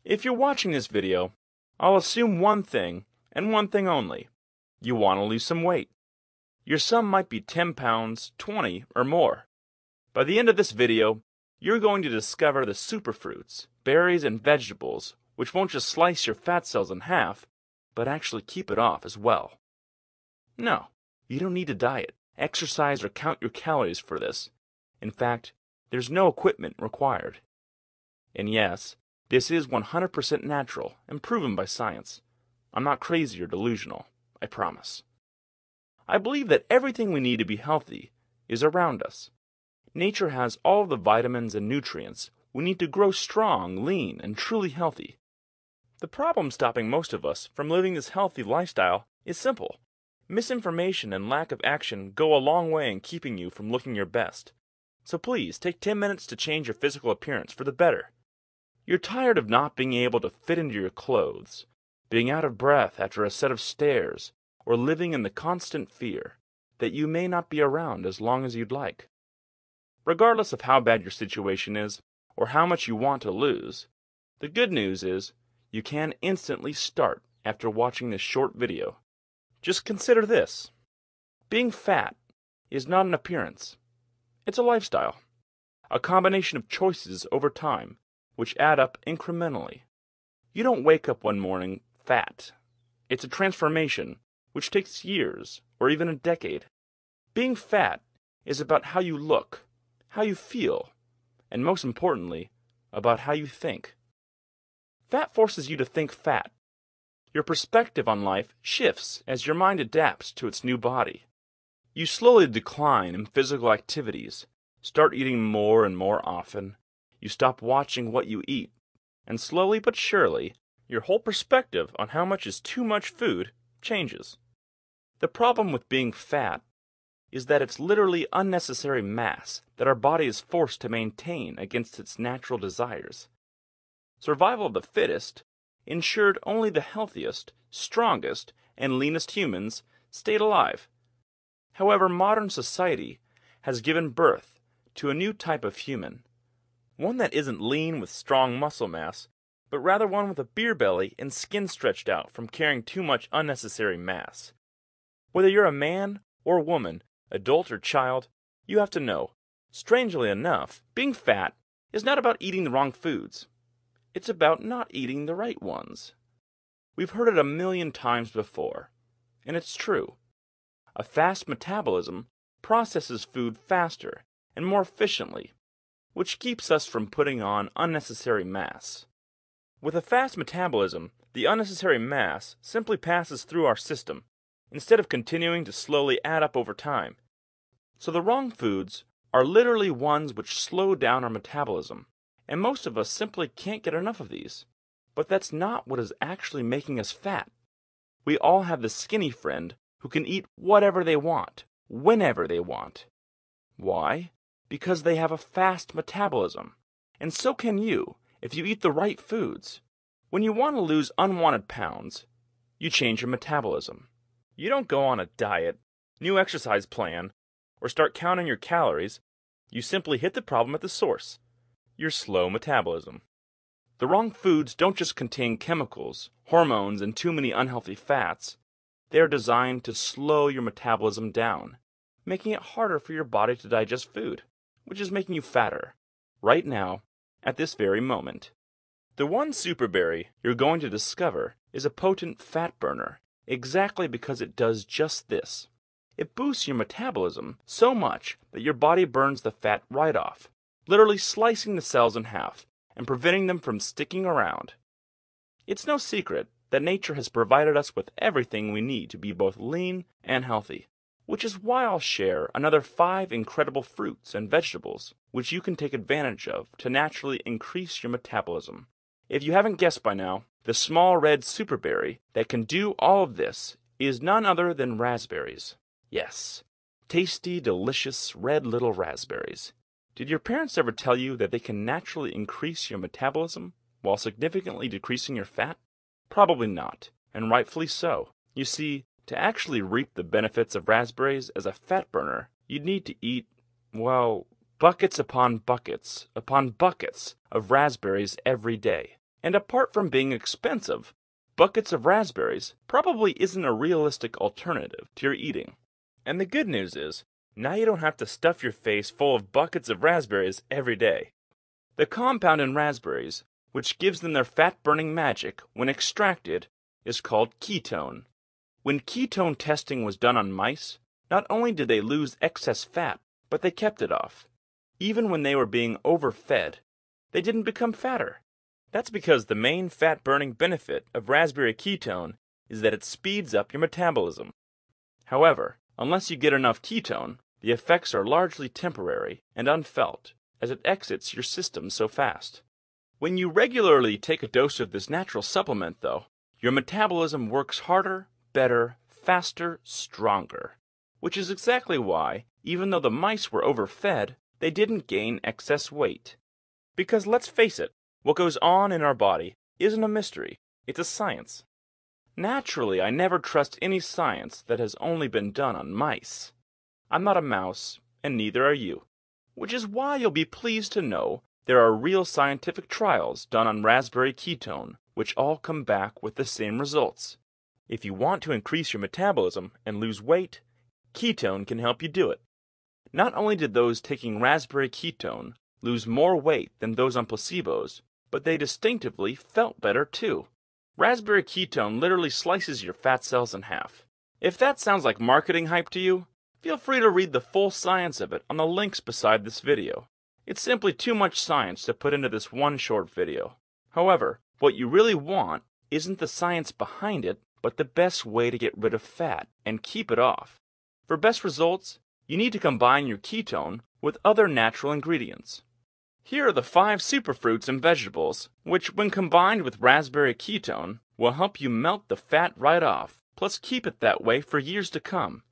If you're watching this video, I'll assume one thing, and one thing only. You want to lose some weight. Your sum might be 10 pounds, 20, or more. By the end of this video, you're going to discover the superfruits, berries, and vegetables which won't just slice your fat cells in half, but actually keep it off as well. No, you don't need to diet, exercise, or count your calories for this. In fact, there's no equipment required. And yes, this is 100% natural and proven by science. I'm not crazy or delusional, I promise. I believe that everything we need to be healthy is around us. Nature has all the vitamins and nutrients we need to grow strong, lean, and truly healthy. The problem stopping most of us from living this healthy lifestyle is simple. Misinformation and lack of action go a long way in keeping you from looking your best. So please, take 10 minutes to change your physical appearance for the better. You're tired of not being able to fit into your clothes, being out of breath after a set of stairs, or living in the constant fear that you may not be around as long as you'd like. Regardless of how bad your situation is, or how much you want to lose, the good news is you can instantly start after watching this short video. Just consider this. Being fat is not an appearance. It's a lifestyle. A combination of choices over time, which add up incrementally. You don't wake up one morning fat. It's a transformation which takes years or even a decade. Being fat is about how you look, how you feel, and most importantly, about how you think. Fat forces you to think fat. Your perspective on life shifts as your mind adapts to its new body. You slowly decline in physical activities, start eating more and more often. You stop watching what you eat, and slowly but surely, your whole perspective on how much is too much food changes. The problem with being fat is that it's literally unnecessary mass that our body is forced to maintain against its natural desires. Survival of the fittest ensured only the healthiest, strongest, and leanest humans stayed alive. However, modern society has given birth to a new type of human, one that isn't lean with strong muscle mass, but rather one with a beer belly and skin stretched out from carrying too much unnecessary mass. Whether you're a man or woman, adult or child, you have to know, strangely enough, being fat is not about eating the wrong foods. It's about not eating the right ones. We've heard it a million times before, and it's true. A fast metabolism processes food faster and more efficiently, which keeps us from putting on unnecessary mass. With a fast metabolism, the unnecessary mass simply passes through our system, instead of continuing to slowly add up over time. So the wrong foods are literally ones which slow down our metabolism, and most of us simply can't get enough of these. But that's not what is actually making us fat. We all have the skinny friend who can eat whatever they want, whenever they want. Why? Because they have a fast metabolism. And so can you, if you eat the right foods. When you want to lose unwanted pounds, you change your metabolism. You don't go on a diet, new exercise plan, or start counting your calories. You simply hit the problem at the source, your slow metabolism. The wrong foods don't just contain chemicals, hormones, and too many unhealthy fats. They are designed to slow your metabolism down, making it harder for your body to digest food, which is making you fatter, right now, at this very moment. The one superberry you're going to discover is a potent fat burner, exactly because it does just this. It boosts your metabolism so much that your body burns the fat right off, literally slicing the cells in half and preventing them from sticking around. It's no secret that nature has provided us with everything we need to be both lean and healthy, which is why I'll share another 5 incredible fruits and vegetables which you can take advantage of to naturally increase your metabolism. If you haven't guessed by now, the small red superberry that can do all of this is none other than raspberries. Yes, tasty, delicious, red little raspberries. Did your parents ever tell you that they can naturally increase your metabolism while significantly decreasing your fat? Probably not, and rightfully so. You see, to actually reap the benefits of raspberries as a fat burner, you'd need to eat, well, buckets upon buckets of raspberries every day. And apart from being expensive, buckets of raspberries probably isn't a realistic alternative to your eating. And the good news is, now you don't have to stuff your face full of buckets of raspberries every day. The compound in raspberries, which gives them their fat-burning magic when extracted, is called ketone. When ketone testing was done on mice, not only did they lose excess fat, but they kept it off. Even when they were being overfed, they didn't become fatter. That's because the main fat-burning benefit of raspberry ketone is that it speeds up your metabolism. However, unless you get enough ketone, the effects are largely temporary and unfelt, as it exits your system so fast. When you regularly take a dose of this natural supplement, though, your metabolism works harder, better, faster, stronger. Which is exactly why, even though the mice were overfed, they didn't gain excess weight. Because let's face it, what goes on in our body isn't a mystery, it's a science. Naturally, I never trust any science that has only been done on mice. I'm not a mouse, and neither are you. Which is why you'll be pleased to know there are real scientific trials done on raspberry ketone, which all come back with the same results. If you want to increase your metabolism and lose weight, ketone can help you do it. Not only did those taking raspberry ketone lose more weight than those on placebos, but they distinctively felt better too. Raspberry ketone literally slices your fat cells in half. If that sounds like marketing hype to you, feel free to read the full science of it on the links beside this video. It's simply too much science to put into this one short video. However, what you really want isn't the science behind it, but the best way to get rid of fat and keep it off. For best results, you need to combine your ketone with other natural ingredients. Here are the 5 superfruits and vegetables, which when combined with raspberry ketone, will help you melt the fat right off, plus keep it that way for years to come.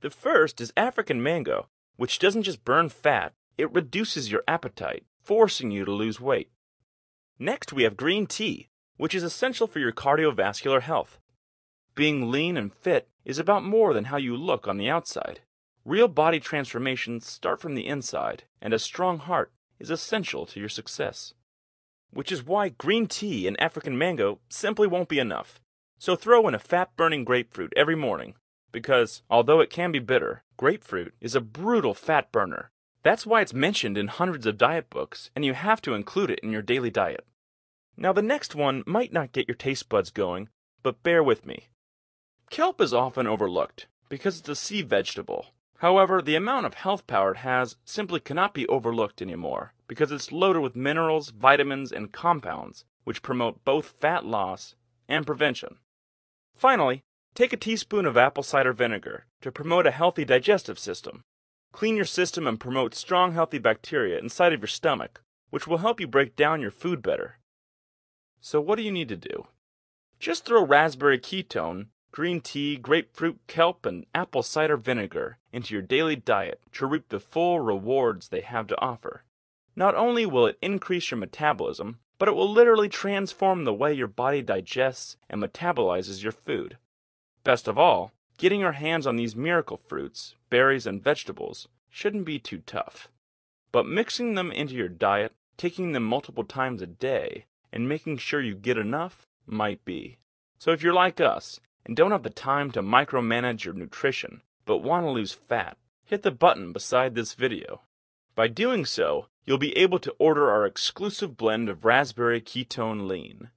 The first is African mango, which doesn't just burn fat, it reduces your appetite, forcing you to lose weight. Next we have green tea, which is essential for your cardiovascular health. Being lean and fit is about more than how you look on the outside. Real body transformations start from the inside, and a strong heart is essential to your success. Which is why green tea and African mango simply won't be enough. So throw in a fat-burning grapefruit every morning, because although it can be bitter, grapefruit is a brutal fat burner. That's why it's mentioned in hundreds of diet books, and you have to include it in your daily diet. Now the next one might not get your taste buds going, but bear with me. Kelp is often overlooked because it's a sea vegetable. However, the amount of health power it has simply cannot be overlooked anymore because it's loaded with minerals, vitamins, and compounds which promote both fat loss and prevention. Finally, take a teaspoon of apple cider vinegar to promote a healthy digestive system. Clean your system and promote strong healthy bacteria inside of your stomach, which will help you break down your food better. So what do you need to do? Just throw raspberry ketone, green tea, grapefruit, kelp, and apple cider vinegar into your daily diet to reap the full rewards they have to offer. Not only will it increase your metabolism, but it will literally transform the way your body digests and metabolizes your food. Best of all, getting your hands on these miracle fruits, berries, and vegetables shouldn't be too tough. But mixing them into your diet, taking them multiple times a day, and making sure you get enough might be. So if you're like us, and don't have the time to micromanage your nutrition, but want to lose fat, hit the button beside this video. By doing so, you'll be able to order our exclusive blend of raspberry ketone lean.